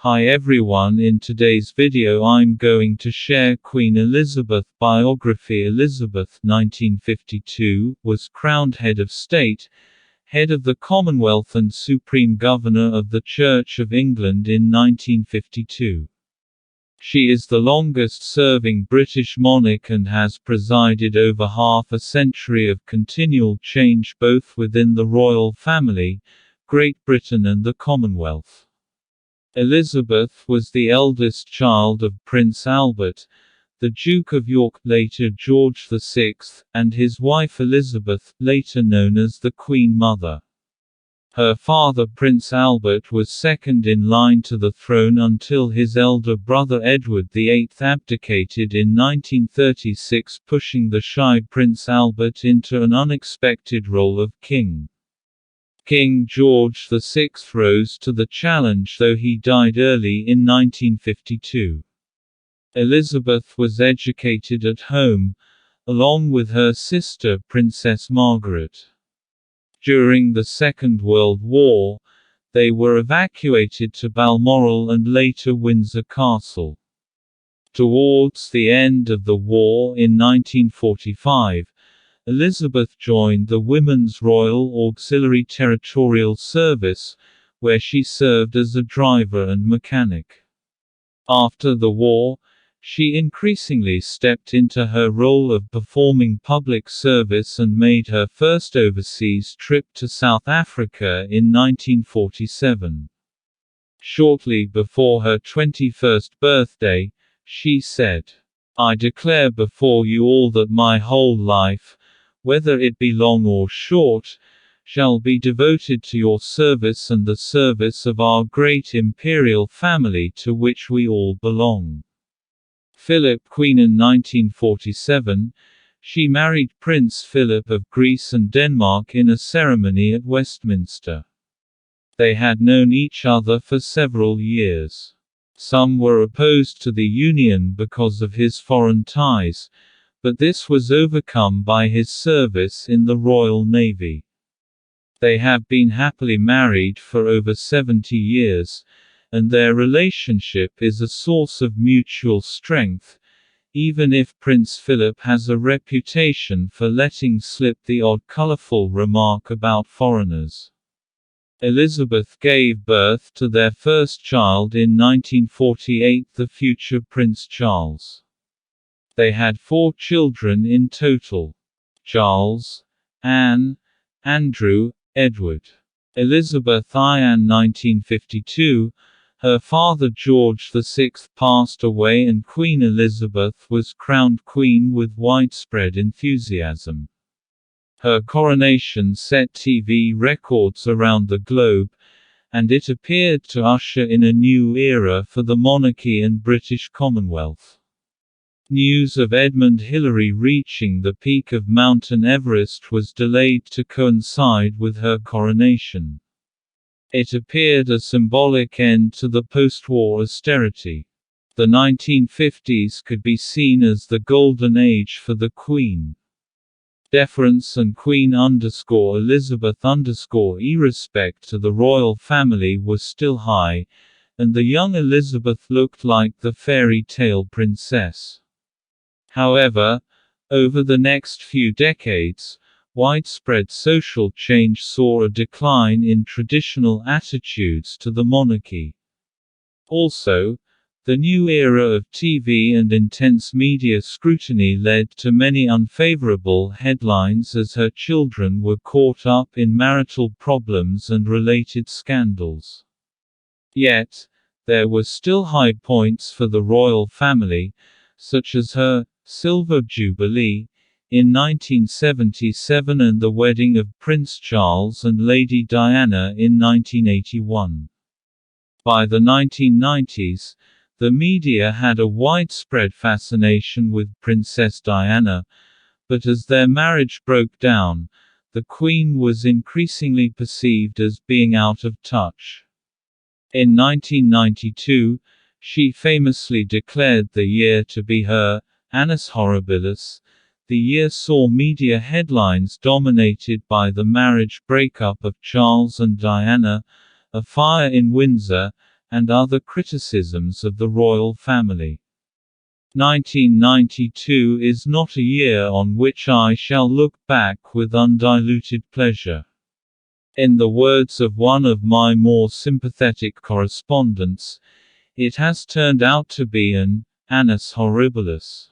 Hi everyone, in today's video I'm going to share Queen Elizabeth biography. Elizabeth 1952 was crowned head of state, head of the Commonwealth and Supreme Governor of the Church of England in 1952. She is the longest-serving British monarch and has presided over half a century of continual change both within the royal family, Great Britain and the Commonwealth. Elizabeth was the eldest child of Prince Albert, the Duke of York, later George VI, and his wife Elizabeth, later known as the Queen Mother. Her father Prince Albert was second in line to the throne until his elder brother Edward VIII abdicated in 1936, pushing the shy Prince Albert into an unexpected role of king. King George VI rose to the challenge, though he died early in 1952. Elizabeth was educated at home, along with her sister Princess Margaret. During the Second World War, they were evacuated to Balmoral and later Windsor Castle. Towards the end of the war in 1945, Elizabeth joined the Women's Royal Auxiliary Territorial Service, where she served as a driver and mechanic. After the war, she increasingly stepped into her role of performing public service and made her first overseas trip to South Africa in 1947. Shortly before her 21st birthday, she said, "I declare before you all that my whole life, whether it be long or short, shall be devoted to your service and the service of our great imperial family to which we all belong." Philip Queen in 1947, she married Prince Philip of Greece and Denmark in a ceremony at Westminster. They had known each other for several years. Some were opposed to the union because of his foreign ties, but this was overcome by his service in the Royal Navy. They have been happily married for over 70 years, and their relationship is a source of mutual strength, even if Prince Philip has a reputation for letting slip the odd colorful remark about foreigners. Elizabeth gave birth to their first child in 1948, the future Prince Charles. They had 4 children in total: Charles, Anne, Andrew, Edward. Elizabeth in 1952, her father George VI passed away and Queen Elizabeth was crowned queen with widespread enthusiasm. Her coronation set TV records around the globe, and it appeared to usher in a new era for the monarchy and British Commonwealth. News of Edmund Hillary reaching the peak of Mountain Everest was delayed to coincide with her coronation. It appeared a symbolic end to the post-war austerity. The 1950s could be seen as the golden age for the Queen. Deference and Queen_Elizabeth_E respect to the royal family was still high, and the young Elizabeth looked like the fairy tale princess. However, over the next few decades, widespread social change saw a decline in traditional attitudes to the monarchy. Also, the new era of TV and intense media scrutiny led to many unfavorable headlines as her children were caught up in marital problems and related scandals. Yet, there were still high points for the royal family, such as her Silver Jubilee in 1977 and the wedding of Prince Charles and Lady Diana in 1981. By the 1990s, the media had a widespread fascination with Princess Diana, but as their marriage broke down, the Queen was increasingly perceived as being out of touch. In 1992, she famously declared the year to be her annus horribilis. The year saw media headlines dominated by the marriage breakup of Charles and Diana, a fire in Windsor, and other criticisms of the royal family. 1992 is not a year on which I shall look back with undiluted pleasure. In the words of one of my more sympathetic correspondents, it has turned out to be an annus horribilis.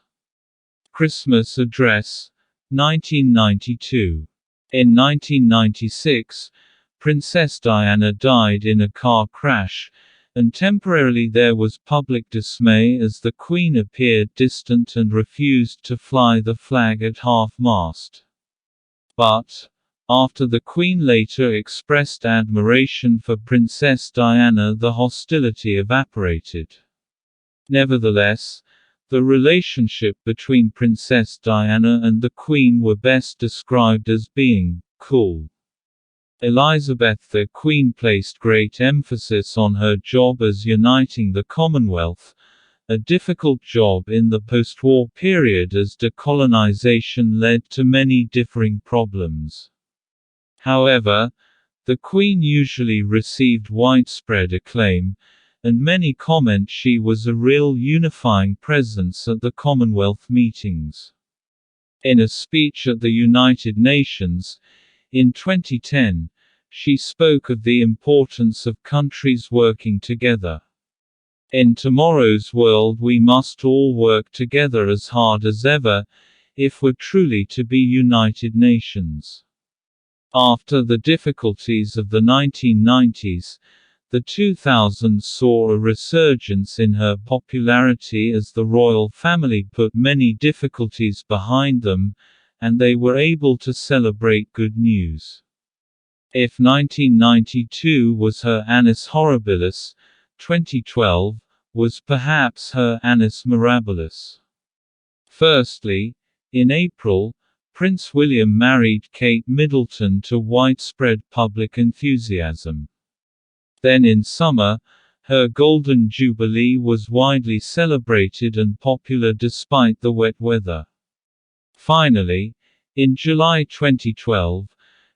Christmas Address, 1992. In 1996, Princess Diana died in a car crash, and temporarily there was public dismay as the Queen appeared distant and refused to fly the flag at half-mast. But, after the Queen later expressed admiration for Princess Diana, the hostility evaporated. Nevertheless, the relationship between Princess Diana and the Queen were best described as being cool. Elizabeth the Queen placed great emphasis on her job as uniting the Commonwealth, a difficult job in the post-war period as decolonization led to many differing problems. However, the Queen usually received widespread acclaim, and many comment she was a real unifying presence at the Commonwealth meetings. In a speech at the United Nations, in 2010, she spoke of the importance of countries working together. In tomorrow's world we must all work together as hard as ever, if we're truly to be United Nations. After the difficulties of the 1990s, the 2000s saw a resurgence in her popularity as the royal family put many difficulties behind them, and they were able to celebrate good news. If 1992 was her annus horribilis, 2012 was perhaps her annus mirabilis. Firstly, in April, Prince William married Kate Middleton to widespread public enthusiasm. Then in summer, her Golden Jubilee was widely celebrated and popular despite the wet weather. Finally, in July 2012,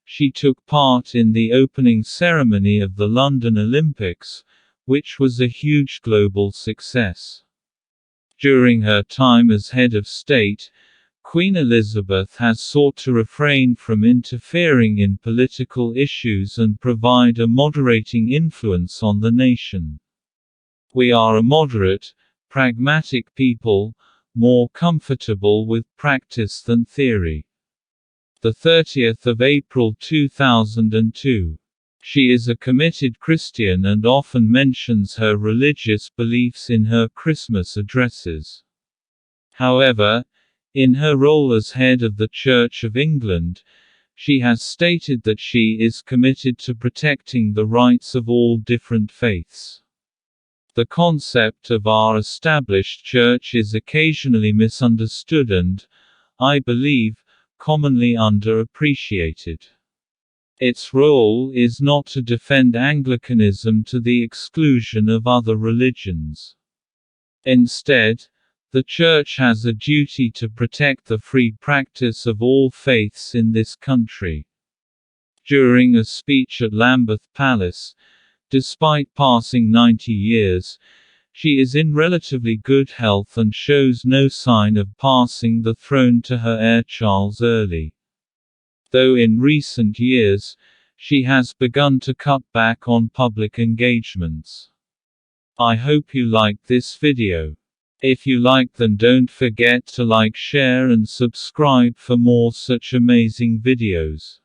she took part in the opening ceremony of the London Olympics, which was a huge global success. During her time as head of state, Queen Elizabeth has sought to refrain from interfering in political issues and provide a moderating influence on the nation. We are a moderate, pragmatic people, more comfortable with practice than theory. The 30th of April 2002. She is a committed Christian and often mentions her religious beliefs in her Christmas addresses. However, in her role as head of the Church of England, she has stated that she is committed to protecting the rights of all different faiths. The concept of our established church is occasionally misunderstood and, I believe, commonly underappreciated. Its role is not to defend Anglicanism to the exclusion of other religions. Instead, the Church has a duty to protect the free practice of all faiths in this country. During a speech at Lambeth Palace, despite passing 90 years, she is in relatively good health and shows no sign of passing the throne to her heir Charles early. Though in recent years, she has begun to cut back on public engagements. I hope you liked this video. If you like, then don't forget to like, share and subscribe for more such amazing videos.